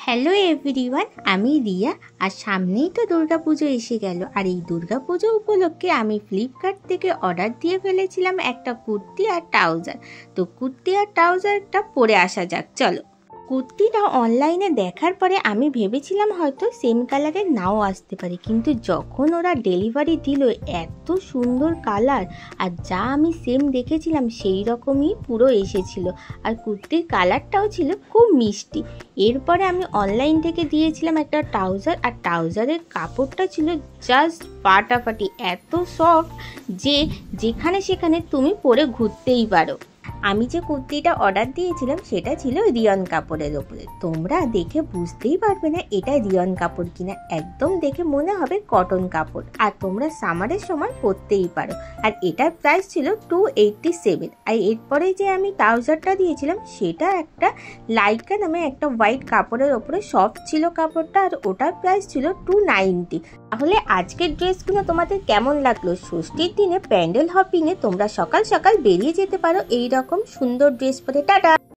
Hello everyone, আমি রিয়া। আর সামনেই তো দুর্গাপুজো এসে গেল। আর এই দুর্গাপুজো উপলক্ষে আমি ফ্লিপকার্ট থেকে অর্ডার দিয়ে ফেলেছিলাম একটা কুর্তি আর ট্রাউজার। তো কুর্তি আর ট্রাউজারটা পরে আসা যাক, চলো। কুর্তিটা অনলাইনে দেখার পরে আমি ভেবেছিলাম হয়তো সেম কালারের নাও আসতে পারে, কিন্তু যখন ওরা ডেলিভারি দিল এত সুন্দর কালার, আর যা আমি সেম দেখেছিলাম সেই রকমই পুরো এসেছিল। আর কুর্তির কালারটাও ছিল খুব মিষ্টি। এরপরে আমি অনলাইন থেকে দিয়েছিলাম একটা ট্রাউজার, আর ট্রাউজারের কাপড়টা ছিল জাস্ট ফাটাফাটি, এত সফট যে যেখানে সেখানে তুমি পরে ঘুরতেই পারো। আমি যে কুর্তিটা অর্ডার দিয়েছিলাম সেটা ছিল রিয়ন কাপড়ের ওপরে। তোমরা দেখে বুঝতেই পারবে না এটা রিয়ন কাপড় কিনা, একদম দেখে মনে হবে কটন কাপড়। আর তোমরা সামারের সময় পরতেই পারো। আর এটার প্রাইস ছিল 287। আর এরপরে যে আমি ট্রাউজারটা দিয়েছিলাম সেটা একটা লাইকা নামে একটা হোয়াইট কাপড়ের ওপরে, সফট ছিল কাপড়টা, আর ওটার প্রাইস ছিল 290। তাহলে আজকের ড্রেসগুলো তোমাদের কেমন লাগলো? ষষ্ঠীর দিনে প্যান্ডেল হপিংয়ে তোমরা সকাল সকাল বেরিয়ে যেতে পারো এই রকম সুন্দর ড্রেস পরে। টাটা।